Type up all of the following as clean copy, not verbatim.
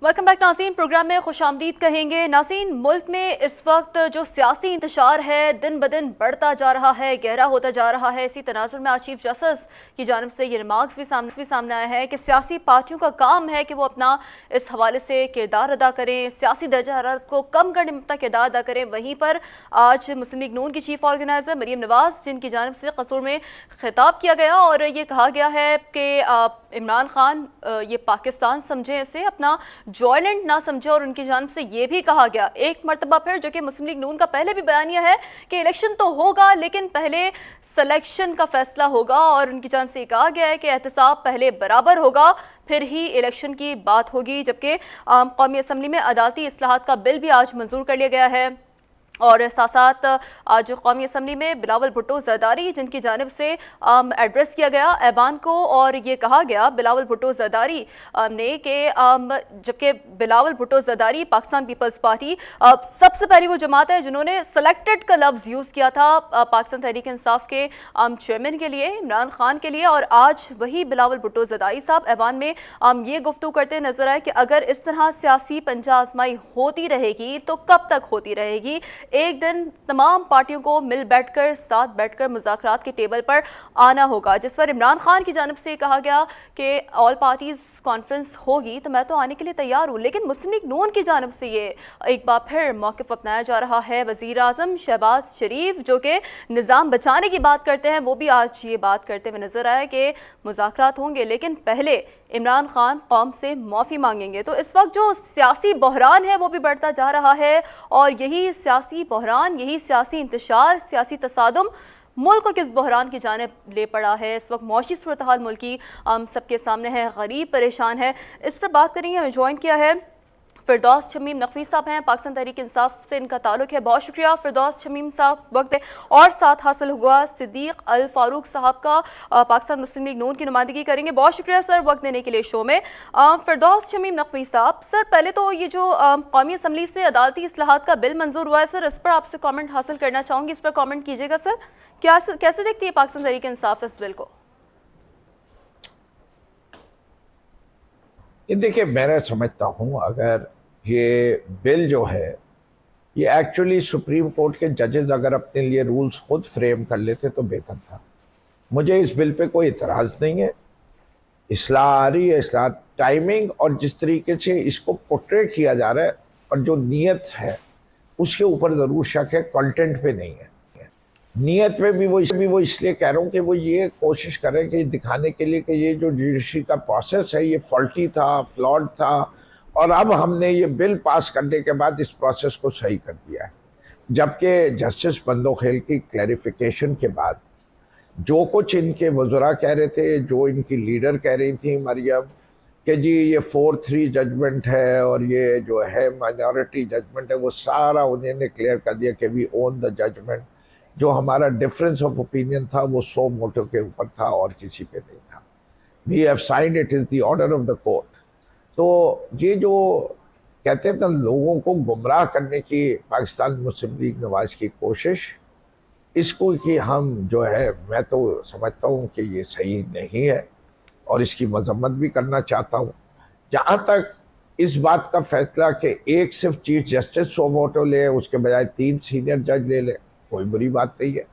Welcome back नाज़रीन। Programme में खुशामदीद कहेंगे। नाज़रीन, मुल्क में इस वक्त जो सियासी इंतशार है दिन ब दिन बढ़ता जा रहा है, गहरा होता जा रहा है। इसी तनाजुर में आज चीफ जस्टिस की जानिब से ये रिमार्क्स भी सामने आया है कि सियासी पार्टियों का काम है कि वो अपना इस हवाले से किरदार अदा करें, सियासी दर्जा हरारत को कम करने में अपना किरदार अदा करें। वहीं पर आज मुस्लिम लीग नून की चीफ ऑर्गेनाइजर मरीम नवाज, जिनकी जानिब से कसूर में खिताब किया गया और ये कहा गया है कि इमरान खान ये पाकिस्तान समझें, इसे अपना जॉयलेंट ना समझे। और उनकी जानिब से ये भी कहा गया एक मरतबा फिर, जो कि मुस्लिम लीग नून का पहले भी बयानिया है, कि इलेक्शन तो होगा लेकिन पहले सिलेक्शन का फैसला होगा। और उनकी जानिब से कहा गया है कि एहतसाब पहले बराबर होगा, फिर ही इलेक्शन की बात होगी। जबकि कौमी असम्बली में अदालती इस्लाहात का बिल भी आज मंजूर कर लिया गया है। और साथ साथ आज कौमी असम्बली में बिलावल भुट्टो जरदारी, जिनकी जानिब से एड्रेस किया गया ऐवान को, और ये कहा गया बिलावल भुट्टो जरदारी ने कि जबकि बिलावल भुट्टो जरदारी पाकिस्तान पीपल्स पार्टी सबसे पहली वो जमात है जिन्होंने सेलेक्टेड का लफ्ज़ यूज़ किया था पाकिस्तान तहरीक इंसाफ के चेयरमैन के लिए, इमरान खान के लिए। और आज वही बिलावल भुट्टो जरदारी साहब ऐवान में ये गुफ्तगू करते नजर आए कि अगर इस तरह सियासी पंजा आजमाई होती रहेगी तो कब तक होती रहेगी। एक दिन तमाम पार्टियों को मिल बैठकर, साथ बैठकर मुज़ाकरात के टेबल पर आना होगा। जिस पर इमरान खान की जानिब से कहा गया कि ऑल पार्टीज कॉन्फ्रेंस होगी तो मैं तो आने के लिए तैयार हूँ। लेकिन मुस्लिम लीग नून की जानिब से ये एक बार फिर मौक़िफ़ अपनाया जा रहा है। वज़ीर आज़म शहबाज शरीफ, जो कि निज़ाम बचाने की बात करते हैं, वो भी आज ये बात करते हुए नजर आए कि मुज़ाकरात होंगे लेकिन पहले इमरान खान कौम से माफ़ी मांगेंगे। तो इस वक्त जो सियासी बहरान है वो भी बढ़ता जा रहा है, और यही सियासी बहरान, यही सियासी इंतशार, सियासी तसादुम मुल्क को किस बहरान की जानिब ले पड़ा है। इस वक्त मौशी सूरत हाल मुल्क की सबके सामने है, गरीब परेशान है। इस पर बात करेंगे। हमें ज्वाइन किया है फिरदौस शमीम नकवी साहब हैं, पाकिस्तान तहरीक इंसाफ से इनका ताल्लुक है। बहुत शुक्रिया फिरदौस शमीम साहब, वक्त है। और साथ हासिल हुआ सिद्दीक अल फारूक साहब का, पाकिस्तान मुस्लिम लीग नून की नुमाइंदगी करेंगे। बहुत शुक्रिया सर वक्त देने के लिए शो में। फिरदौस शमीम नकवी साहब, सर पहले तो ये जो कौमी असम्बली से अदालती इस्लाहात का बिल मंजूर हुआ है, सर इस पर आपसे कॉमेंट हासिल करना चाहूँगी, इस पर कॉमेंट कीजिएगा सर। कैसे देखती है पाकिस्तान तहरीक इंसाफ इस बिल को? ये देखिए, मैं समझता हूँ अगर ये बिल जो है ये एक्चुअली सुप्रीम कोर्ट के जजेस अगर अपने लिए रूल्स खुद फ्रेम कर लेते तो बेहतर था। मुझे इस बिल पे कोई इतराज़ नहीं है। इस्लाह आ रही है, इस्लाह टाइमिंग और जिस तरीके से इसको पोर्ट्रे किया जा रहा है और जो नीयत है उसके ऊपर ज़रूर शक है, कंटेंट पे नहीं है। नीयत में भी वो इसलिए कह रहा हूँ कि वो ये कोशिश कर रहे हैं कि दिखाने के लिए कि ये जो जुडिशरी का प्रोसेस है ये फॉल्टी था, फ्लॉड था, और अब हमने ये बिल पास करने के बाद इस प्रोसेस को सही कर दिया है। जबकि जस्टिस बंदोखेल की क्लैरिफिकेशन के बाद जो कुछ इनके वज़रा कह रहे थे, जो इनकी लीडर कह रही थी मरियम, कि जी ये 4-3 जजमेंट है और ये जो है माइनॉरिटी जजमेंट है, वो सारा उन्होंने क्लियर कर दिया कि वी ओन द जजमेंट। जो हमारा डिफरेंस ऑफ ओपिनियन था वो सो मोटो के ऊपर था और किसी पे नहीं था। We have signed, it is the order of the court. तो ये जो कहते हैं ना लोगों को गुमराह करने की पाकिस्तान मुस्लिम लीग नवाज की कोशिश, इसको कि हम जो है, मैं तो समझता हूँ कि ये सही नहीं है और इसकी मजम्मत भी करना चाहता हूँ। जहाँ तक इस बात का फैसला कि एक सिर्फ चीफ जस्टिस सो मोटो ले, उसके बजाय 3 सीनियर जज ले ले, कोई बुरी बात नहीं है।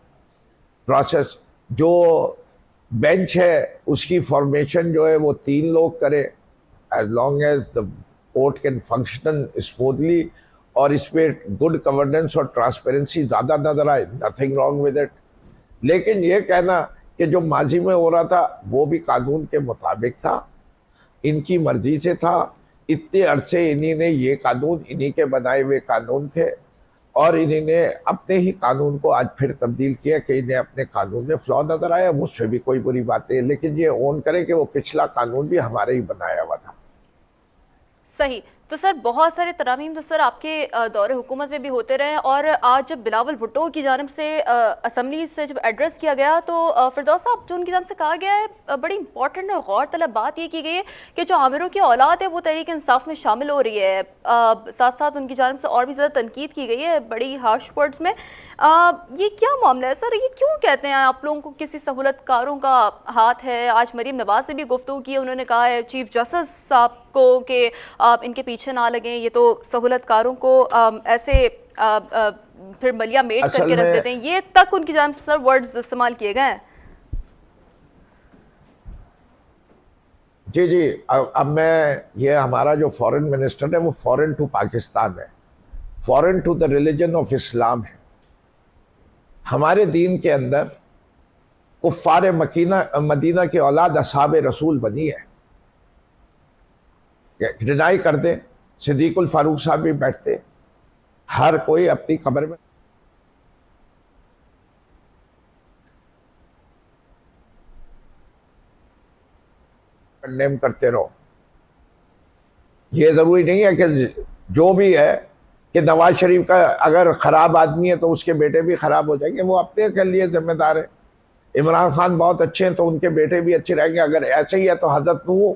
प्रोसेस जो बेंच है उसकी फॉर्मेशन जो है वो 3 लोग करे, as long as the court can function smoothly और इसमें गुड गवर्नेंस और ट्रांसपेरेंसी ज़्यादा नजर आए, नथिंग रॉन्ग विद इट। लेकिन ये कहना कि जो माजी में हो रहा था वो भी कानून के मुताबिक था, इनकी मर्जी से था, इतने अरसे इन्हीं ने ये कानून, इन्हीं के बनाए हुए कानून थे और इन्होंने अपने ही कानून को आज फिर तब्दील किया कि इन्हें अपने कानून में फ्लॉ नजर आया, उससे भी कोई बुरी बात है। लेकिन ये ओन करे कि वो पिछला कानून भी हमारे ही बनाया हुआ था। सही। तो सर बहुत सारे तरामीम तो सर आपके दौरे हुकूमत में भी होते रहे, और आज जब बिलावल भुट्टो की जानिब से असम्बली से जब एड्रेस किया गया तो फिरदौस साहब जो उनकी जानिब से कहा गया है, बड़ी इंपॉर्टेंट और गौर तलब बात ये की गई है कि जो आमिरों की औलाद है वो तहरीक इंसाफ में शामिल हो रही है। साथ साथ उनकी जानिब से और भी ज़्यादा तनकीद की गई है बड़ी हार्श वर्ड्स में। ये क्या मामला है सर, ये क्यों कहते हैं आप लोगों को किसी सहूलतकारों का हाथ है? आज मरीम नवाज से भी गुफ्तगू की, उन्होंने कहा है चीफ जस्टिस साहब को कि आप इनके पीछे ना लगें, ये तो सहूलतकारों को ऐसे फिर मलिया मेट करके रख देते हैं। ये तक उनकी जानिब से सर वर्ड्स इस्तेमाल किए गए हैं। जी जी, अब मैं, ये हमारा जो फॉरेन मिनिस्टर है वो फॉरेन टू पाकिस्तान है, foreign to the religion of Islam है। हमारे दीन के अंदर कुफ्फार मदीना की औलाद असहाब रसूल बनी है। डिनाई कर दे, सिद्दीकुल फारूक साहब भी बैठते, हर कोई अपनी कब्र में कंडेम करते रहो। ये जरूरी नहीं है कि जो भी है कि नवाज शरीफ का अगर खराब आदमी है तो उसके बेटे भी खराब हो जाएंगे, वो अपने के लिए जिम्मेदार है। इमरान खान बहुत अच्छे हैं तो उनके बेटे भी अच्छे रहेंगे। अगर ऐसे ही है तो हजरत नूह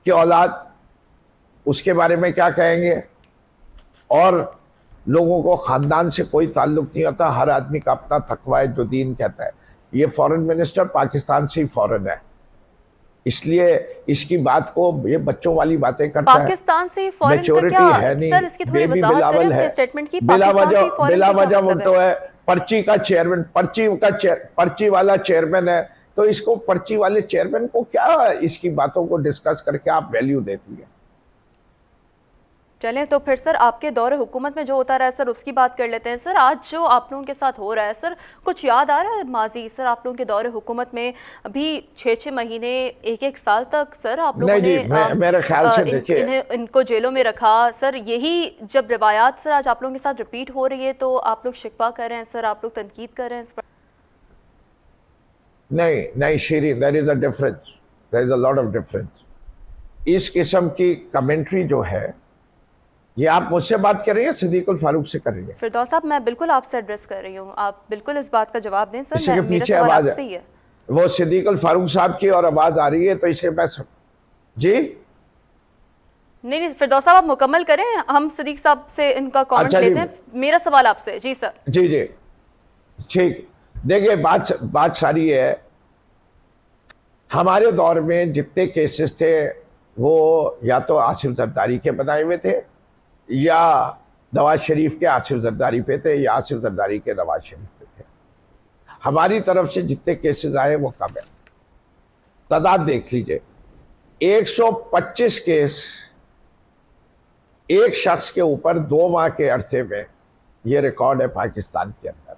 की औलाद, उसके बारे में क्या कहेंगे? और लोगों को खानदान से कोई ताल्लुक नहीं होता, हर आदमी का अपना तकवा है जो दीन कहता है। ये फॉरेन मिनिस्टर पाकिस्तान से ही फॉरेन है, इसलिए इसकी बात को ये बच्चों वाली बातें करता है। पाकिस्तान से फॉरेन मेच्योरिटी है नहीं, सर इसकी थोड़ी बेबी वजाहत बिलावल करें है, अपने स्टेटमेंट की। बिला पाकिस्तान वजह वो तो है, पर्ची का चेयरमैन, पर्ची वाला चेयरमैन है, तो इसको पर्ची वाले चेयरमैन को क्या इसकी बातों को डिस्कस करके आप वैल्यू देती है? चलें तो फिर सर आपके दौरे हुकूमत में जो होता रहा है सर उसकी बात कर लेते हैं। सर आज जो आप लोगों के साथ हो रहा है सर, कुछ याद आ रहा है माजी? सर आप लोगों के दौरे हुकूमत में अभी 6-6 महीने, 1-1 साल तक सर आप लोगों ने मेरे ख्याल से देखिए इनको जेलों में रखा। सर यही जब रिवायात सर आज आप लोगों के साथ रिपीट हो रही है तो आप लोग शिकवा कर रहे हैं सर, आप लोग तनकीद कर रहे हैं इस पर। नहीं Shiri, there is a difference, there is a lot of difference. इस किस्म की कमेंट्री जो है, ये आप मुझसे बात कर रही हैं, सिद्दीकुल फारूक से कर रही हैं? फिरदौस साहब मैं बिल्कुल आपसे एड्रेस कर रही हूँ, आप बिल्कुल इस बात का जवाब दें सर। इसके पीछे आवाज है, वो सिद्दीकुल फारूक साहब की और आवाज आ रही है, तो इसे मैं जी नहीं फिरदौस साहब आप मुकम्मल करें, हम सिद्दीक साहब से इनका कमेंट लेते हैं। मेरा सवाल आपसे। जी सर। जी ठीक। देखिए बात सारी है, हमारे दौर में जितने केसेस थे वो या तो आसिफ जरदारी के बनाए हुए थे, या नवाज शरीफ के आसिफ जरदारी पे थे, या आसिफ जरदारी के नवाज शरीफ पे थे। हमारी तरफ से जितने केसेस आए वो कम है। तादाद देख लीजिए, 125 केस एक शख्स के ऊपर 2 माह के अरसे में, ये रिकॉर्ड है पाकिस्तान के अंदर।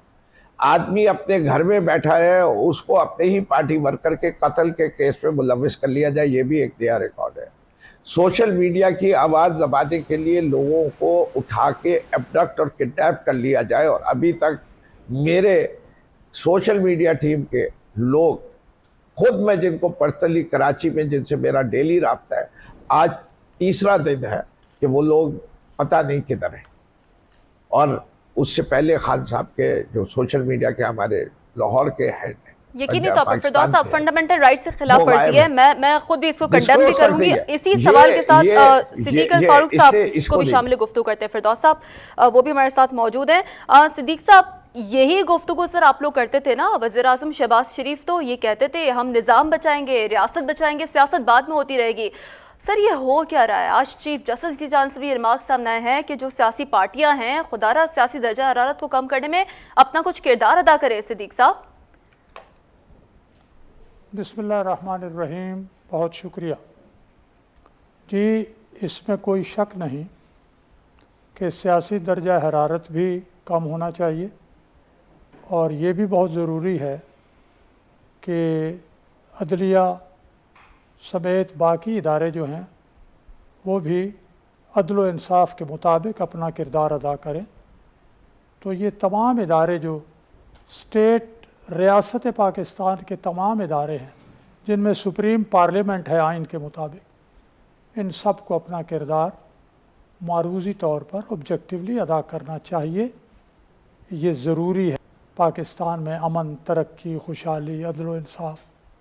आदमी अपने घर में बैठा है, उसको अपने ही पार्टी वर्कर के कत्ल के केस पे मुलविस कर लिया जाए, ये भी एक नया रिकॉर्ड है। सोशल मीडिया की आवाज़ दबाने के लिए लोगों को उठा के एब्डक्ट और किडनैप कर लिया जाए, और अभी तक मेरे सोशल मीडिया टीम के लोग, खुद मैं जिनको पर्सनली कराची में जिनसे मेरा डेली रब्ता है, आज तीसरा दिन है कि वो लोग पता नहीं किधर हैं। और उससे पहले खान साहब के जो सोशल मीडिया के हमारे लाहौर के हेड हैं, यकीनी तौर पर फिरदौस साहब फंडामेंटल राइट से खिलाफ वर्जी है। मैं खुद भी इसको कंडेम भी करूंगी। इसी सवाल के साथ सिद्दीक फारूक साहब को भी शामिल गुफ्तगू करते हैं। फिरदौस साहब वो भी हमारे साथ मौजूद हैं। सिद्दीक साहब, यही गुफ्तगू सर आप लोग करते थे ना? वज़ीर आज़म शहबाज शरीफ तो ये कहते थे हम निज़ाम बचाएंगे, रियासत बचाएंगे, सियासत बाद में होती रहेगी। सर ये हो क्या रहा है? आज चीफ जस्टिस की जानिब से भी रिमार्क सामने आए हैं कि जो सियासी पार्टियां हैं खुदारा सियासी दर्जा हरारत को कम करने में अपना कुछ किरदार अदा करें। सिद्दीक साहब। बिस्मिल्लाहिर्रहमानिर्रहीम, बहुत शुक्रिया जी। इसमें कोई शक नहीं कि सियासी दर्जा हरारत भी कम होना चाहिए, और ये भी बहुत ज़रूरी है कि अदलिया समेत बाकी इदारे जो हैं वो भी अदल व इंसाफ के मुताबिक अपना किरदार अदा करें। तो ये तमाम इदारे जो स्टेट रियासत पाकिस्तान के तमाम इदारे हैं, जिनमें सुप्रीम पार्लियामेंट है आइन के मुताबिक, इन सब को अपना किरदार मारूजी तौर पर ऑब्जेक्टिवली अदा करना चाहिए। ये ज़रूरी है पाकिस्तान में अमन, तरक्की, खुशहाली, अदल व इंसाफ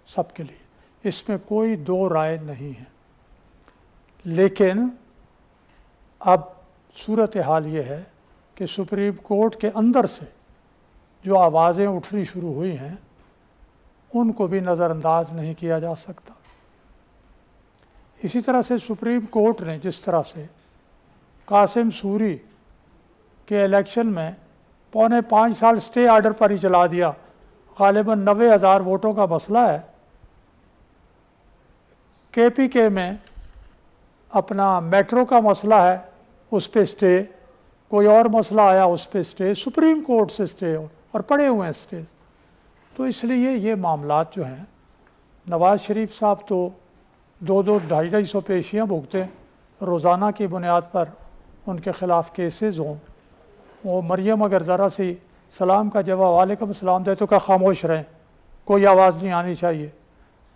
सबके लिए, इसमें कोई दो राय नहीं है। लेकिन अब सूरत हाल ये है कि सुप्रीम कोर्ट के अंदर से जो आवाज़ें उठनी शुरू हुई हैं उनको भी नज़रअंदाज नहीं किया जा सकता। इसी तरह से सुप्रीम कोर्ट ने जिस तरह से कासिम सूरी के इलेक्शन में 4.25 साल स्टे आर्डर पर ही चला दिया, गालिबन 90,000 वोटों का मसला है। KPK में अपना मेट्रो का मसला है, उस पर स्टे, कोई और मसला आया उस पर स्टे, सुप्रीम कोर्ट से स्टे और पड़े हुए हैं स्टे। तो इसलिए ये मामलात जो हैं, नवाज़ शरीफ साहब तो 2-2, 250 पेशियाँ भुगतें रोज़ाना की बुनियाद पर, उनके ख़िलाफ़ केसेस हों। वो मरियम अगर ज़रा सी सलाम का जवाब वालेकुम सलाम दे तो क्या खामोश रहें, कोई आवाज़ नहीं आनी चाहिए।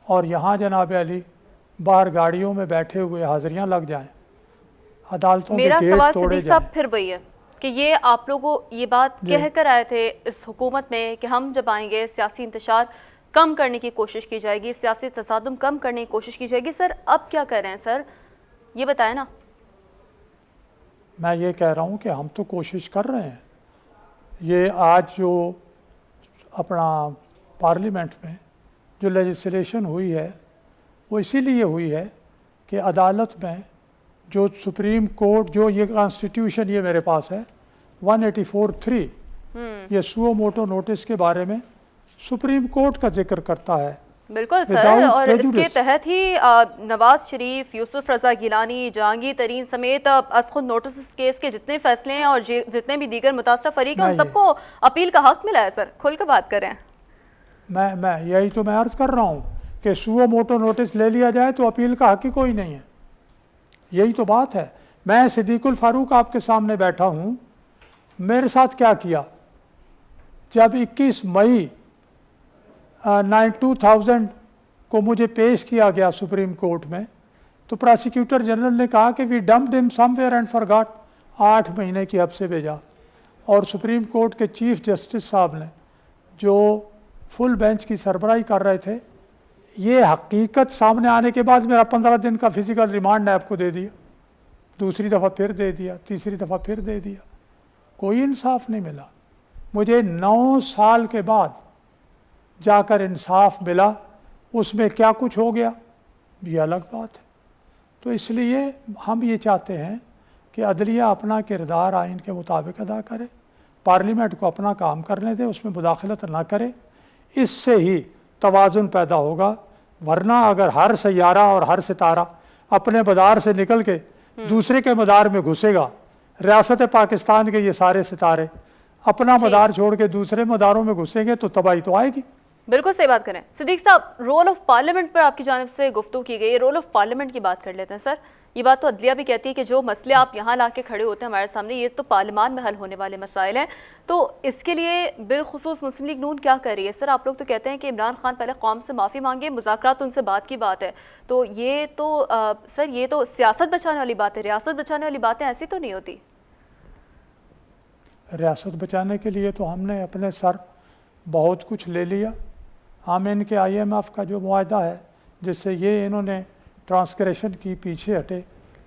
और यहाँ जनाब अली बाहर गाड़ियों में बैठे हुए हाजिरियाँ लग जाएं, अदालतों के मेरा गेट सवाल तोड़े सिद्दीक साहब जाएं। फिर वही है कि ये आप लोगों ये बात कह कर आए थे इस हुकूमत में कि हम जब आएंगे सियासी इंतशार कम करने की कोशिश की जाएगी, सियासी तसादुम कम करने की कोशिश की जाएगी। सर अब क्या कर रहे हैं सर, ये बताएं ना। मैं ये कह रहा हूँ कि हम तो कोशिश कर रहे हैं। ये आज जो अपना पार्लियामेंट में जो लेजिस्लेशन हुई है वो इसीलिए हुई है कि अदालत में जो सुप्रीम कोर्ट, जो ये कॉन्स्टिट्यूशन ये मेरे पास है 184(3), ये सुओ मोटो नोटिस के बारे में सुप्रीम कोर्ट का जिक्र करता है। बिल्कुल सर, Without और इसके prejudice। तहत ही नवाज शरीफ, यूसुफ रजा गिलानी, जहांगीर तरीन समेत खुद नोटिस केस के जितने फैसले हैं और जितने भी दीगर मुतासरा फरीक हैं उन सबको अपील का हक मिला है। सर खुल कर बात करें। मैं यही तो मैं अर्ज़ कर रहा हूँ कि सुओ मोटो नोटिस ले लिया जाए तो अपील का हक ही कोई नहीं है। यही तो बात है। मैं सिद्दीकुल फारूक आपके सामने बैठा हूँ, मेरे साथ क्या किया जब 21 मई 2000 को मुझे पेश किया गया सुप्रीम कोर्ट में, तो प्रोसिक्यूटर जनरल ने कहा कि we dumped him somewhere and forgot, 8 महीने की हद से भेजा। और सुप्रीम कोर्ट के चीफ जस्टिस साहब ने जो फुल बेंच की सरबराही कर रहे थे, ये हकीकत सामने आने के बाद मेरा 15 दिन का फिजिकल रिमांड नैब को दे दिया, दूसरी दफ़ा फिर दे दिया, तीसरी दफ़ा फिर दे दिया, कोई इंसाफ नहीं मिला। मुझे 9 साल के बाद जाकर इंसाफ मिला। उसमें क्या कुछ हो गया ये अलग बात है। तो इसलिए हम ये चाहते हैं कि अदलिया अपना किरदार आइन के मुताबिक अदा करे, पार्लियामेंट को अपना काम करने दे, उसमें मुदाखलत ना करे। इससे ही तवाज़ुन पैदा होगा। वरना अगर हर सैयारा और हर सितारा अपने मदार से निकल के दूसरे के मदार में घुसेगा, रियासत पाकिस्तान के ये सारे सितारे अपना मदार छोड़ के दूसरे मदारों में घुसेंगे तो तबाही तो आएगी। बिल्कुल सही बात करें। सिद्दीक साहब, रोल ऑफ पार्लियामेंट पर आपकी जानिब से गुफ्तगू की गई है, रोल ऑफ पार्लियामेंट की बात कर लेते हैं। सर ये बात तो अदलिया भी कहती है कि जो मसले आप यहाँ ला के खड़े होते हैं हमारे सामने, ये तो पार्लियामान में हल होने वाले मसाइल हैं। तो इसके लिए बिलखुसूस मुस्लिम लीग नून क्या कर रही है? सर आप लोग तो कहते हैं कि इमरान खान पहले कौम से माफ़ी मांगे, मुज़ाकरात उनसे बात की बात है। तो ये तो सर ये तो सियासत बचाने वाली बात है, रियासत बचाने वाली बातें ऐसी तो नहीं होती। रियासत बचाने के लिए तो हमने अपने सर बहुत कुछ ले लिया। हम इनके IMF का जो मुआहदा है जिससे ये इन्होंने ट्रांसग्रेशन की, पीछे हटे,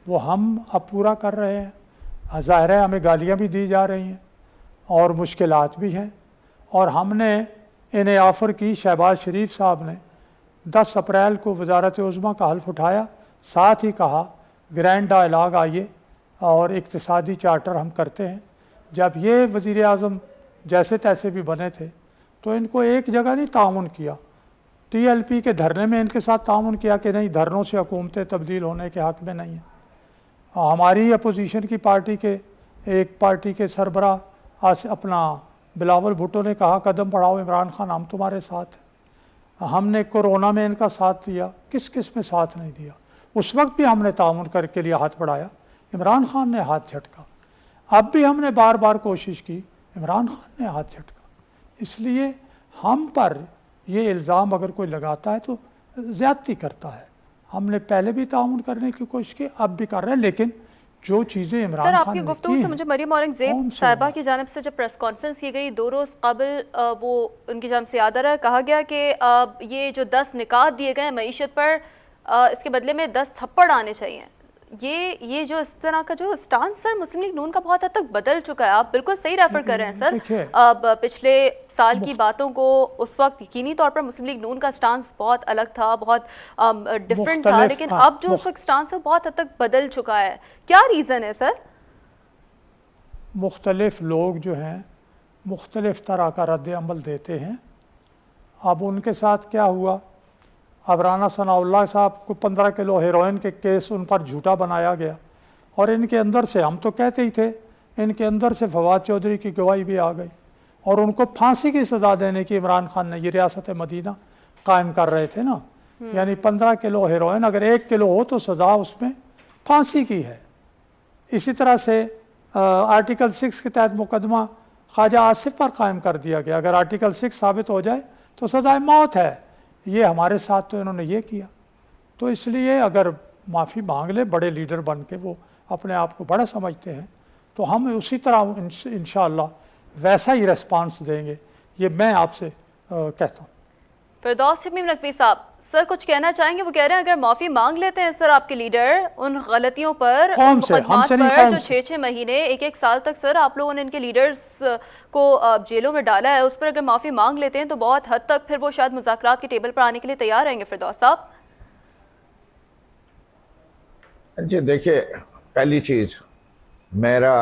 वो हम अब पूरा कर रहे हैं। ज़ाहिर है हमें गालियाँ भी दी जा रही हैं और मुश्किलात भी हैं। और हमने इन्हें ऑफ़र की, शहबाज शरीफ साहब ने 10 अप्रैल को वजारत उज़्मा का हल्फ उठाया, साथ ही कहा ग्रैंड डायलॉग आइए और इक़्तिसादी चार्टर हम करते हैं। जब ये वज़ीर आज़म जैसे तैसे भी बने थे तो इनको एक जगह नहीं ताउन किया, TLP के धरने में इनके साथ ताउन किया कि नहीं, धरनों से हुकूमतें तब्दील होने के हक़ में नहीं है। हमारी अपोजिशन की पार्टी के एक पार्टी के सरबरा अपना बिलावल भुट्टो ने कहा कदम बढ़ाओ इमरान खान, हम तुम्हारे साथ हैं। हमने कोरोना में इनका साथ दिया, किस किस में साथ नहीं दिया। उस वक्त भी हमने ताउन करके लिए हाथ बढ़ाया, इमरान खान ने हाथ झटका। अब भी हमने बार बार कोशिश की, इमरान खान ने हाथ झटका। इसलिए हम पर ये इल्ज़ाम अगर कोई लगाता है तो ज़्यादती करता है। हमने पहले भी ताउन करने की कोशिश की, अब भी कर रहे हैं, लेकिन जो चीज़ें सर इमरान आपकी खान ने गुफ्तगू की से हैं, मुझे मरियम औरंगजेब कौन सी साहिबा बात? की जानिब से जब प्रेस कॉन्फ्रेंस की गई 2 रोज़ कबल वो उनकी जानिब से याद आ रहा है, कहा गया कि ये जो 10 निकात दिए गए हैं मईशत पर, इसके बदले में 10 थप्पड़ आने चाहिए। ये जो इस तरह का जो स्टांस सर मुस्लिम लीग नून का बहुत हद तक बदल चुका है। आप बिल्कुल सही रेफर कर रहे हैं सर। देखिए, अब पिछले साल की बातों को उस वक्त यकीनी तौर पर मुस्लिम लीग नून का स्टांस बहुत अलग था, बहुत डिफरेंट था, मुख्तलिफ, लेकिन हाँ, अब जो उस वक्त स्टांस है वो बहुत हद तक बदल चुका है। क्या रीज़न है सर? मुख्तलिफ लोग जो हैं मुख्तलिफ तरह का रद्द अमल देते हैं। अब उनके साथ क्या हुआ, अब राना सनाउल्लाह साहब को 15 किलो हेरोइन के केस उन पर झूठा बनाया गया, और इनके अंदर से, हम तो कहते ही थे, इनके अंदर से फवाद चौधरी की गवाही भी आ गई और उनको फांसी की सज़ा देने की इमरान खान ने, ये रियासत मदीना कायम कर रहे थे ना, यानी 15 किलो हेरोइन अगर 1 किलो हो तो सज़ा उसमें फांसी की है। इसी तरह से आर्टिकल 6 के तहत मुकदमा ख्वाजा आसिफ पर कायम कर दिया गया, अगर आर्टिकल 6 साबित हो जाए तो सज़ाए मौत है। ये हमारे साथ तो इन्होंने ये किया, तो इसलिए अगर माफ़ी मांग ले बड़े लीडर बन के, वो अपने आप को बड़ा समझते हैं, तो हम उसी तरह इंशाअल्लाह वैसा ही रेस्पॉन्स देंगे, ये मैं आपसे कहता हूँ। फिरदौस शमीम नकवी साहब सर कुछ कहना चाहेंगे? वो कह रहे हैं अगर माफ़ी मांग लेते हैं सर आपके लीडर उन गलतियों पर, कौन से, हमसे नहीं, कौन जो से? 6-6 महीने 1-1 साल तक सर आप लोगों ने इनके लीडर्स को जेलों में डाला है, उस पर अगर माफ़ी मांग लेते हैं तो बहुत हद तक फिर वो शायद मुज़ाकरात के टेबल पर आने के लिए तैयार रहेंगे। फिरदौस साहब जी देखिए, पहली चीज़ मेरा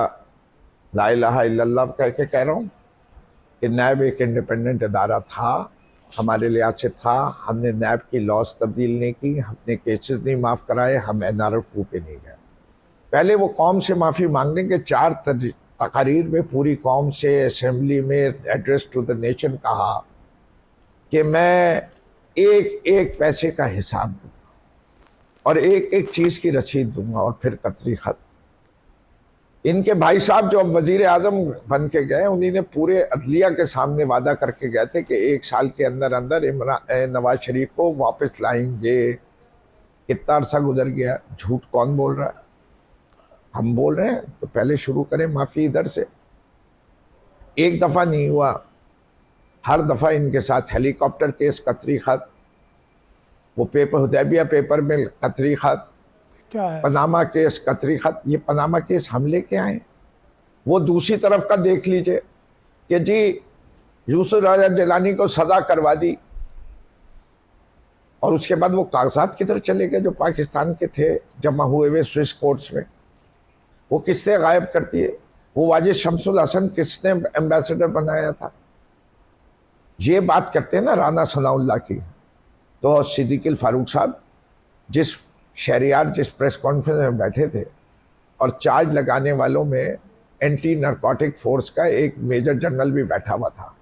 ला इलाहा इल्लल्लाह कह के कह रहा हूँ कि नैब एक इंडिपेंडेंट इदारा था, हमारे लिहाज से था। हमने नैब की लॉस तब्दील नहीं की, हमने केसेस नहीं माफ़ कराए, हम NRO-2 पे नहीं गए। पहले वो कौम से माफ़ी मांगने के 4 तकारीर में पूरी कौम से असेंबली में एड्रेस टू द नेशन कहा कि मैं एक एक पैसे का हिसाब दूंगा और एक एक चीज़ की रसीद दूंगा और फिर कतरी खत। इनके भाई साहब जो अब वजीर आजम बन के गए, उन्हीं ने पूरे अदलिया के सामने वादा करके गए थे कि 1 साल के अंदर अंदर नवाज शरीफ को वापस लाएंगे। कितना अरसा गुजर गया, झूठ कौन बोल रहा है? हम बोल रहे हैं, तो पहले शुरू करें माफ़ी इधर से। एक दफ़ा नहीं हुआ, हर दफ़ा इनके साथ हेलीकॉप्टर केस, कतरी खत, वो पेपर हुदैबिया पेपर में कतरी खत, क्या है पनामा केस कतरी खत। ये पनामा केस हम लेके आए। वो दूसरी तरफ का देख लीजिए कि जी यूसुफ राजा जिलानी को सजा करवा दी और उसके बाद वो कागजात किधर चले गए जो पाकिस्तान के थे जमा हुए हुए स्विस कोर्ट्स में? वो किसने गायब करती है? वो वाजिद शमसुल हसन किसने एम्बेसडर बनाया था? ये बात करते हैं ना राना सनाउल्लाह की, तो सिद्दीक़ फारूक साहब जिस शहरियार जिस प्रेस कॉन्फ्रेंस में बैठे थे और चार्ज लगाने वालों में एंटी नारकोटिक फोर्स का एक मेजर जनरल भी बैठा हुआ था,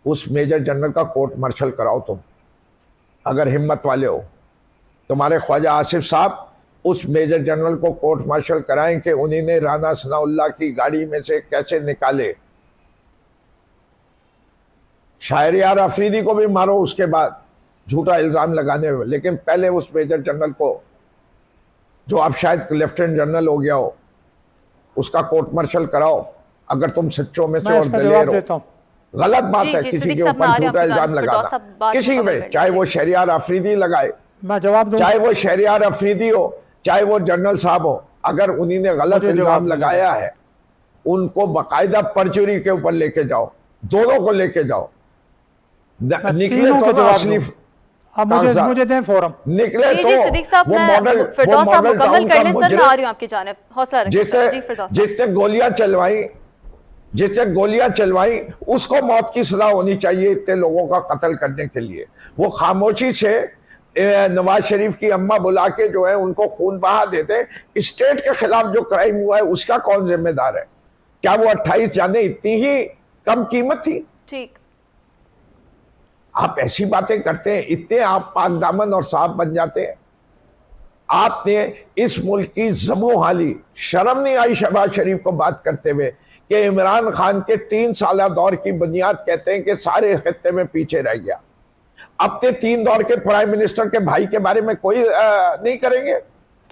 उस मेजर जनरल का कोर्ट मार्शल कराओ तुम, अगर हिम्मत वाले हो। तुम्हारे ख्वाजा आसिफ साहब उस मेजर जनरल को कोर्ट मार्शल कराएं कि उन्हीं ने राना सनाउल्लाह की गाड़ी में से कैसे निकाले। शाहरियार अफरीदी को भी मारो उसके बाद झूठा इल्ज़ाम लगाने में, लेकिन पहले उस मेजर जनरल को, जो अब शायद लेफ्टिनेंट जनरल हो गया हो, उसका कोर्ट मार्शल कराओ अगर तुम सच्चों में से मैं और इसका दलेर जवाब हो। देता हूँ। गलत बात जी, है जी, किसी सिद्दीक के साहब, मैं ऊपर आ रही हूँ झूठा आपकी इल्जाम जानिब। लगाना, फिरदौस साहब, बात किसी मुकम्मल पे, कर चाहे लीजिए। वो शहरियार अफरीदी लगाए, मैं जवाब दूँ, चाहे वो शहरियार अफरीदी हो, चाहे वो जनरल साहब हो, अगर उन्हीं ने गलत मुझे जवाब इल्जाम देना लगाया है, उनको बाकायदा परचुरी के ऊपर लेके जाओ, दोनों को लेके जाओ। मैं निकले तीनों तो के ना जवाब असली दूँ। अब मुझे दें फोरम। निकले जी तो जी सिद्दीक साहब, वो मैं मॉडल फिरदौस साहब मुकम्मल टाउन कर का लें सर, मैं आ रही हूँ आपकी जानिब। हौसला रखें सर। जी फिरदौस साहब। जिसने गोलियां चलवाई, जिसने गोलियां चलवाई उसको मौत की सजा होनी चाहिए इतने लोगों का कत्ल करने के लिए। वो खामोशी से नवाज शरीफ की अम्मा बुला के जो है उनको खून बहा देते। स्टेट के खिलाफ जो क्राइम हुआ है उसका कौन जिम्मेदार है? क्या वो 28 जाने इतनी ही कम कीमत थी? ठीक, आप ऐसी बातें करते हैं, इतने आप पाक दामन और साफ बन जाते हैं। आपने इस मुल्क की ज़बू हाली, शर्म नहीं आई शहबाज शरीफ को बात करते हुए कि इमरान खान के 3 साला दौर की बुनियाद कहते हैं कि सारे खत्ते में पीछे रह गया। अपने 3 दौर के प्राइम मिनिस्टर के भाई के बारे में कोई नहीं करेंगे?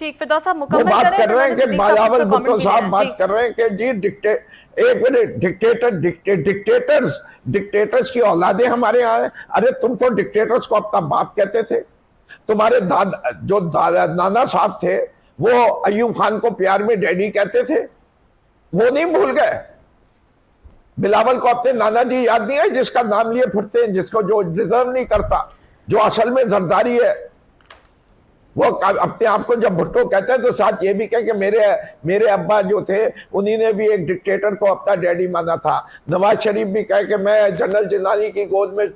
ठीक, फिरदौस साहब वो मुकम्मल बात करें, कर रहे हैं फिर कि मैंने सिद्दीक साहब बिलावल उसका भुट्टो comment भी साहब लेना है। बात जी, कर रहे हैं कि जी एक मिनट, डिक्टेटर्स की औलादे हमारे यहाँ है। अरे तुम तो डिक्टेटर्स को अपना बाप कहते थे। तुम्हारे नाना साहब थे, वो अयूब खान को प्यार में डैडी कहते थे, वो नहीं भूल गए। बिलावल को अपने नाना जी याद नहीं है, जिसका नाम लिए फिरते हैं, जिसको जो डिजर्व नहीं करता, जो असल में जरदारी है। वो अपने आप को जब भुट्टो कहते हैं तो साथ ये भी कहे कि मेरे अब्बा जो थे उन्हीं ने भी एक डिक्टेटर को अपना डैडी माना था। नवाज शरीफ भी कहे कि मैं जनरल जिन्नानी की गोद में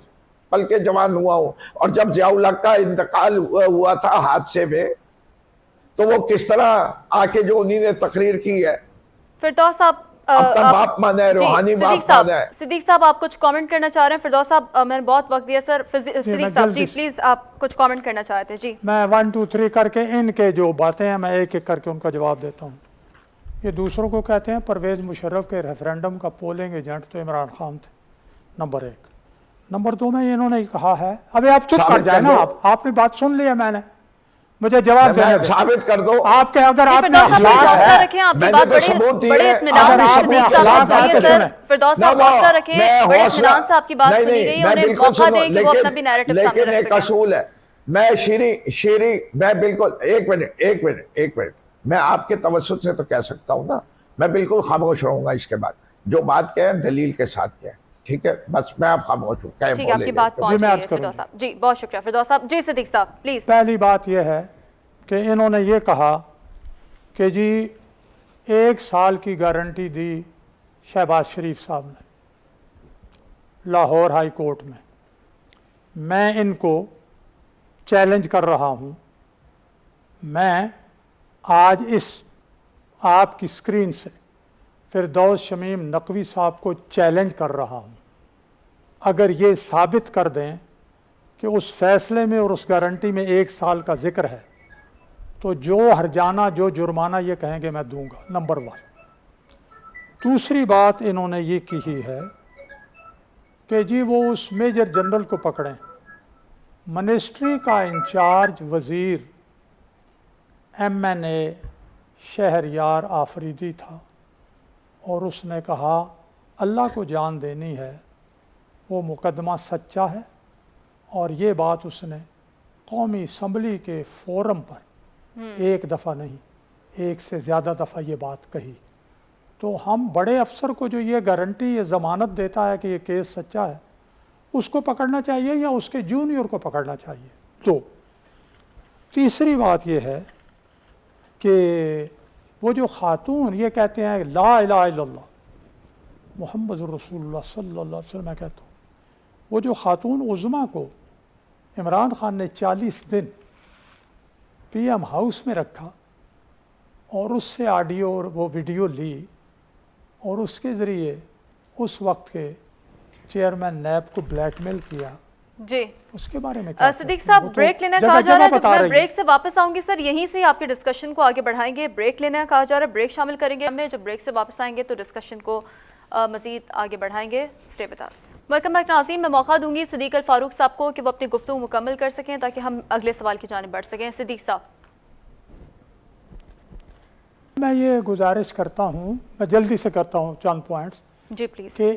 पल के जवान हुआ हूं, और जब जियाउल हक का इंतकाल हुआ था हादसे में, तो वो किस तरह आके जो उन्हीं ने तकरीर की है, फिरदौस साहब अपना बाप माना है, जी, रूहानी सिद्दीक बाप माना है। सिद्दीक साहब आप कुछ कमेंट करना चाह रहे हैं? फिरदौस साहब मैंने बहुत वक्त दिया सर। सिद्दीक साहब जल्दी जी से। प्लीज आप कुछ कमेंट करना चाहते हैं? जी, मैं 1 2 3 करके इनके जो बातें हैं मैं एक एक करके उनका जवाब देता हूँ। ये दूसरों को कहते हैं परवेज़ मुशर्रफ के रेफरेंडम का पोलिंग एजेंट तो इमरान खान थे, नंबर 1। नंबर 2 में इन्होंने कहा है, अभी आप चुप कर साबित जाए कर ना, दो। आपने बात सुन लिया, मैंने मुझे जवाब देने दो। साबित कर दो। आपके अगर जी, आपने फिरदौस साहब अखलाक हौसला है, रखें, आपकी मैंने बात तो सबूत दिए बड़े हैं। इत्मीनान अगर से आपने सिद्दीक अखलाक साहब बात सुनिए तो सर। सुने। फिरदौस साहब हौसला रखें, बड़े इत्मीनान से आपकी बात सुनी गई, मैं उन्हें बिल्कुल मौका सुनो, दें कि वो अपना भी नैरेटिव सामने लेकिन रख एक सकें। असूल है। मैं शीरी मैं बिल्कुल एक मिनट मैं आपके तवज्जुह से तो कह सकता हूं ना, मैं बिल्कुल खामोश रहूंगा इसके बाद। जो बात कहें दलील के साथ कहें, ठीक है? बस मैं आप खामोश हूं, कहें ठीक है, आपकी बात बोलेंगे। पहुंच मैं गई अर्ज है करूंगा। फिरदौस साहब जी, बहुत शुक्रिया फिरदौस साहब। जी सिद्दीक साहब प्लीज। पहली बात यह है कि इन्होंने ये कहा कि जी 1 साल की गारंटी दी शहबाज शरीफ साहब ने लाहौर हाई कोर्ट में। मैं इनको चैलेंज कर रहा हूं, मैं आज इस आपकी स्क्रीन से फिरदौस शमीम नकवी साहब को चैलेंज कर रहा हूं, अगर ये साबित कर दें कि उस फैसले में और उस गारंटी में 1 साल का जिक्र है, तो जो हर्जाना जो जुर्माना ये कहेंगे मैं दूंगा, नंबर 1। दूसरी बात इन्होंने ये की ही है कि जी वो उस मेजर जनरल को पकड़ें, मिनिस्ट्री का इंचार्ज वज़ीर MNA शहरयार आफरीदी था, और उसने कहा अल्लाह को जान देनी है, वो मुकदमा सच्चा है, और ये बात उसने कौमी असम्बली के फोरम पर एक दफ़ा नहीं 1 से ज़्यादा दफ़ा ये बात कही। तो हम बड़े अफसर को जो ये गारंटी, ये ज़मानत देता है कि ये केस सच्चा है, उसको पकड़ना चाहिए या उसके जूनियर को पकड़ना चाहिए? तो तीसरी बात ये है कि वो जो खातून ये कहते हैं ला इलाहा इल्लल्लाह मुहम्मद रसूलुल्लाह सल्लल्लाहु अलैहि वसल्लम, मैं कहता हूँ वो जो खातून उज़्मा को इमरान खान ने 40 दिन PM हाउस में रखा और उससे ऑडियो और वो वीडियो ली और उसके ज़रिए उस वक्त के चेयरमैन नैब को ब्लैकमेल किया, जी उसके बारे में क्या सिद्दीक कहते हैं? साहब वो तो ब्रेक लेना जगह कहा जा रहा है, जगह जब बता मैं रही है। ब्रेक से वापस आऊंगी सर यहीं से आपके डिस्कशन को आगे बढ़ाएंगे। ब्रेक लेना कहा जा रहा है, ब्रेक शामिल करेंगे हमें, जब ब्रेक से वापस आएंगे तो डिस्कशन को मजीद आगे बढ़ाएंगे। Stay with us. Welcome back नाज़रीन, मैं मौका दूंगी सिद्दीक अल फारूक साहब को कि वो अपनी गुफ्तगू मुकम्मल कर सकें ताकि हम अगले सवाल की जानिब बढ़ सकें। सिद्दीक साहब, मैं ये गुजारिश करता हूँ, मैं जल्दी से करता हूँ चंद पॉइंट्स, जी प्लीज़। कि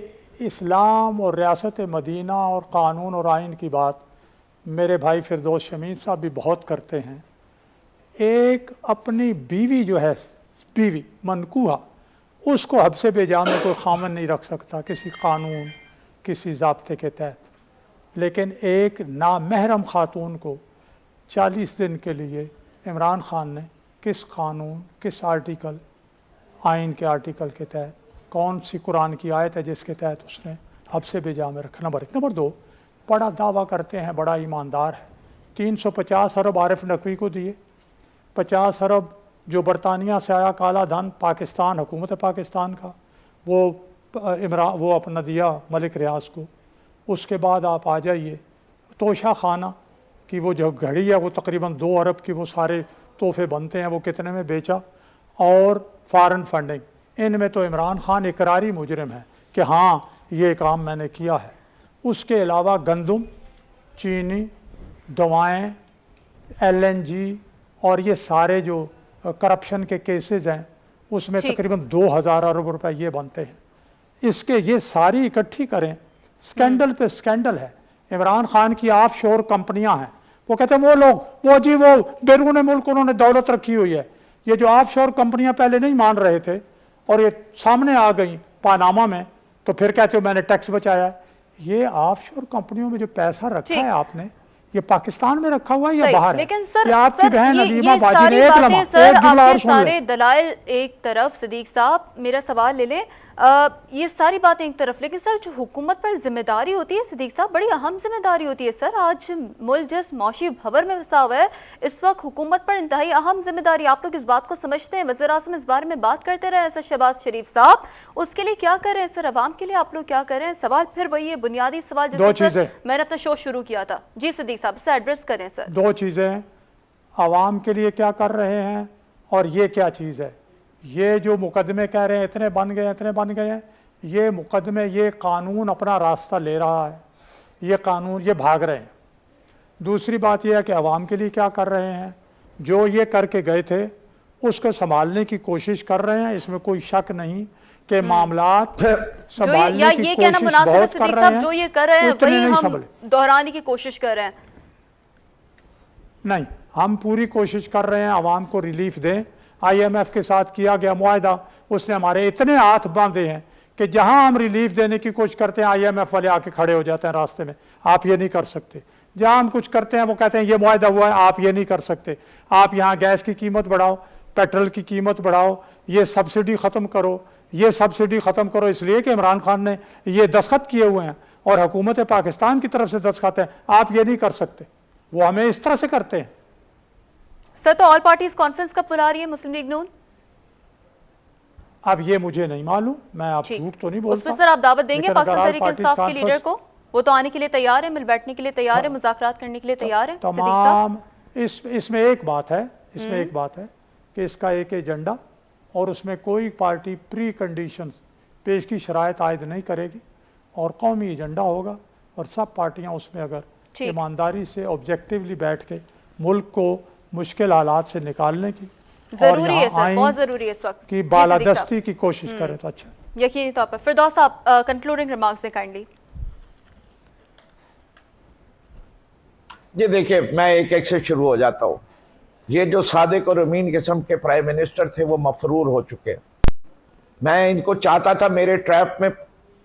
इस्लाम और रियासत मदीना और क़ानून और आइन की बात मेरे भाई फिरदौस शमीम साहब भी बहुत करते हैं। एक अपनी बीवी जो है, बीवी मनकूहा, उसको हब्से बेजा में कोई खामन नहीं रख सकता किसी कानून किसी ज़ाब्ते के तहत, लेकिन एक नामहरम खातून को 40 दिन के लिए इमरान खान ने किस कानून, किस आर्टिकल, आइन के आर्टिकल के तहत, कौन सी कुरान की आयत है जिसके तहत उसने हब्से बेजा में रखा? नंबर 1। नंबर 2, बड़ा दावा करते हैं, बड़ा ईमानदार है, 350 अरब आरिफ नकवी को दिए, 50 अरब जो बरतानिया से आया काला धन पाकिस्तान, हुकूमत पाकिस्तान का, वो अपना दिया मलिक रियाज को। उसके बाद आप आ जाइए तोशा खाना की वो जो घड़ी है वो तकरीबन 2 अरब की वो सारे तोहफे बनते हैं, वो कितने में बेचा, और फ़ॉरेन फंडिंग, इनमें तो इमरान खान इकरारी मुजरिम है कि हाँ ये काम मैंने किया है। उसके अलावा गंदम, चीनी, दवाएं, LNG और ये सारे जो करप्शन के केसेस हैं उसमें ठीक। तकरीबन 2000 अरब रुपए ये बनते हैं। इसके ये सारी इकट्ठी करें, स्कैंडल पे स्कैंडल है। इमरान खान की ऑफ शोर कंपनियां हैं, वो कहते हैं वो लोग वो जी वो बैरून मुल्क उन्होंने दौलत रखी हुई है। ये जो ऑफ शोर कंपनियां पहले नहीं मान रहे थे और ये सामने आ गई पानामा में, तो फिर कहते हो मैंने टैक्स बचाया है। ये ऑफ शोर कंपनियों में जो पैसा रखा है आपने, ये पाकिस्तान में रखा हुआ है या सही, बाहर है? लेकिन सर, ये आपकी बहन ये अलीमा बाजी सारी ने एक बातें लम्हा सर, एक जुमला और आपके सुन ले। सारे दलाइल एक तरफ, सिद्दीक साहब मेरा सवाल ले लें, ये सारी बातें एक तरफ, लेकिन सर जो हुकूमत पर जिम्मेदारी होती है सिद्दीक साहब, बड़ी अहम जिम्मेदारी होती है सर। आज मुल्क जिस मौशी भंवर में फंसा हुआ है, इस वक्त हुकूमत पर इंतहाई अहम जिम्मेदारी। आप लोग इस बात को समझते हैं? वज़ीर आज़म इस बारे में बात करते रहे सर शहबाज शरीफ साहब, उसके लिए क्या कर रहे हैं सर? अवाम के लिए आप लोग क्या कर रहे हैं? सवाल फिर वही है, बुनियादी सवाल जैसे सर मैंने अपना शो शुरू किया था। जी सिद्दीक साहब, इसे एड्रेस करें सर। दो चीज़ें, आवाम के लिए क्या कर रहे हैं और ये क्या चीज़ है। ये जो मुकदमे कह रहे हैं इतने बन गए इतने बन गए हैं, ये मुकदमे, ये कानून अपना रास्ता ले रहा है, ये कानून ये भाग रहे हैं। दूसरी बात यह है कि आवाम के लिए क्या कर रहे हैं, जो ये करके गए थे उसको संभालने की कोशिश कर रहे हैं, इसमें कोई शक नहीं कि मामलात संभालने की ये कहना कोशिश मुनासिब है बहुत कर सिद्दीक रहे साहब, हैं, जो ये कर रहे हैं उतने वही नहीं हम संभले। दोहराने की कोशिश कर रहे हैं। नहीं, हम पूरी कोशिश कर रहे हैं आवाम को रिलीफ दें। IMF के साथ किया गया मुआहदा, उसने हमारे इतने हाथ बांधे हैं कि जहां हम रिलीफ देने की कोशिश करते हैं IMF वाले आके खड़े हो जाते हैं रास्ते में, आप ये नहीं कर सकते। जहां हम कुछ करते हैं वो कहते हैं ये मुआहदा हुआ है, आप ये नहीं कर सकते। आप यहाँ गैस की कीमत बढ़ाओ, पेट्रोल की कीमत बढ़ाओ, ये सब्सिडी ख़त्म करो, ये सब्सिडी ख़त्म करो, इसलिए कि इमरान खान ने ये दस्तखत किए हुए हैं और हुकूमत पाकिस्तान की तरफ से दस्तखत है, आप ये नहीं कर सकते। वो हमें इस तरह से करते हैं। सर तो ऑल पार्टीज कॉन्फ्रेंस कब बुला रही है मुस्लिम लीग नून? अब ये मुझे नहीं मालूम, मैं आप झूठ तो नहीं बोलता। उसमें सर आप दावत देंगे लेकिन पाकिस्तान अगर तहरीक इंसाफ के लीडर को? वो तो आने के लिए तैयार है, मिल बैठने के लिए तैयार है, मुज़ाकरात करने के लिए तैयार है। तमाम इसमें एक बात है, इसमें एक बात है कि इसका एक एजेंडा और उसमें कोई पार्टी प्री कंडीशंस पेश की शराइत आयद नहीं करेगी और कौमी एजेंडा होगा और सब पार्टियां उसमें अगर ईमानदारी से ऑब्जेक्टिवली बैठ के मुल्क को मुश्किल हालात से निकालने की जरूरी है सर, बहुत जरूरी है इस वक्त की बालादस्ती की कोशिश करें तो अच्छा। यकीनी तौर पर फिरदौस साहब कंक्लूडिंग रिमार्क्स दें काइंडली। ये देखिए, मैं एक एक से शुरू हो जाता हूँ। ये जो सादिक और अमीन किस्म के प्राइम मिनिस्टर थे वो मफरूर हो चुके। मैं इनको चाहता था मेरे ट्रैप में,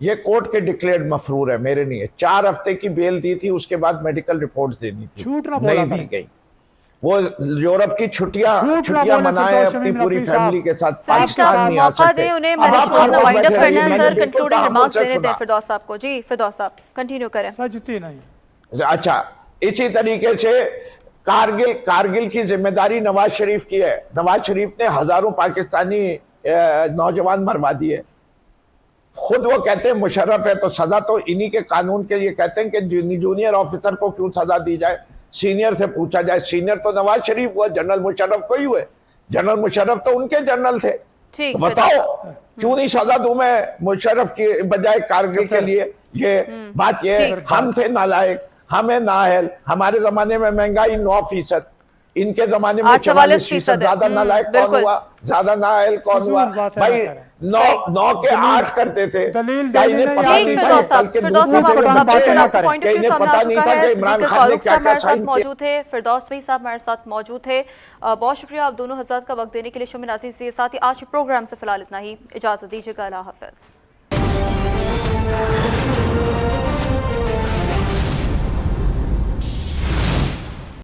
ये कोर्ट के डिक्लेयर्ड मफरूर है, मेरे नहीं है। 4 हफ्ते की बेल दी थी, उसके बाद मेडिकल रिपोर्ट्स देनी थी, नहीं दी गई। वो यूरोप की छुट्टियां मनाए अपनी पूरी फैमिली के साथ, पाकिस्तान नहीं आ सकते। उन्हें मैंने शो में वाइंड अप करना है सर, कंक्लूडिंग रिमार्क्स देने दें फिरदौस साहब को। जी फिरदौस साहब कंटिन्यू करें। सजती नहीं। अच्छा, इसी तरीके से कारगिल की जिम्मेदारी नवाज शरीफ की है। नवाज शरीफ ने हजारों पाकिस्तानी नौजवान मरवा दिए। खुद वो कहते हैं मुशर्रफ है तो सजा तो इन्हीं के कानून के लिए कहते हैं कि जूनियर ऑफिसर को क्यों सजा दी जाए, सीनियर से पूछा जाए। सीनियर तो नवाज शरीफ हुआ, जनरल मुशर्रफ को ही हुए। जनरल मुशर्रफ तो उनके जनरल थे, तो बताओ क्यों नहीं सजा दूं मैं मुशर्रफ की बजाय कारगिल के लिए। ये बात ये, हम थे नालायक, हमें नाअहल। हमारे जमाने में महंगाई 9%, इनके जमाने में 44%। ज्यादा नालायक कौन हुआ, ज्यादा नाअहल कौन हुआ? भाई 9 के 8 करते थे। इन्हें पता नहीं था कि इमरान खान ने क्या साइन मौजूद थे। फिरदौस भाई साहब हमारे साथ मौजूद थे। बहुत शुक्रिया आप दोनों हज़रात का वक्त देने के लिए शो में नाज़रीन से। साथ ही आज के प्रोग्राम से फिलहाल इतना ही, इजाजत दीजिएगा, अल्लाह हाफ़िज़।